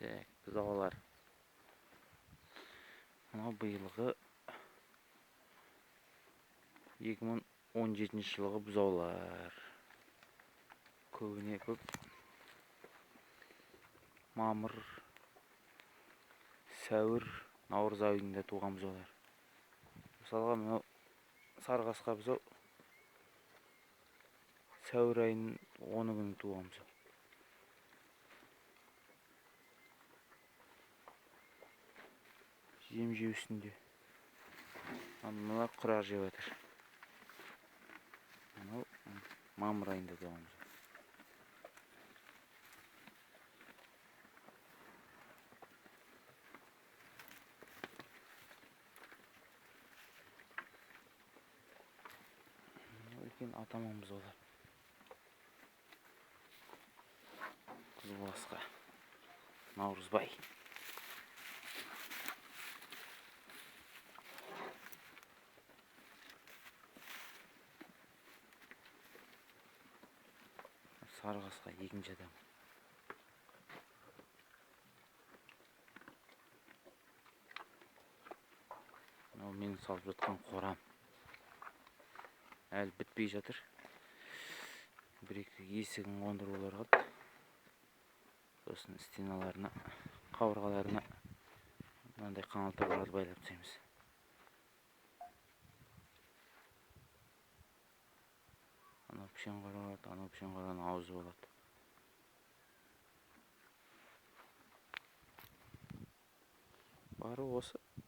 Так, бұзаулар. Мынау биылғы 2017 жылғы бұзаулар. Көбіне көп мамыр, сәуір, наурыз айында туған бұзаулар. Мысалға, мынау сарғасқа бұзау сәуір айының 10 күні туған бұзау. Жем жеу үстінде. Мына құрақ жеп жатыр. Мынау мамыр айында туған бұзау. Үлкен атаман бұзаулар. Қызылбасқа, Наурызбай. Сарғасқа екінші адам. Мынау менің салып жатқан қорам. Әлі бітпей жатыр. Бір-екі есігін қондырулар қалды. Сосын стеналарына, қабырғаларына мынандай қаңылтырларды байлап тастаймыз. Анау пішен қоралады, анау пішен қораның аузы болады. Бары осы.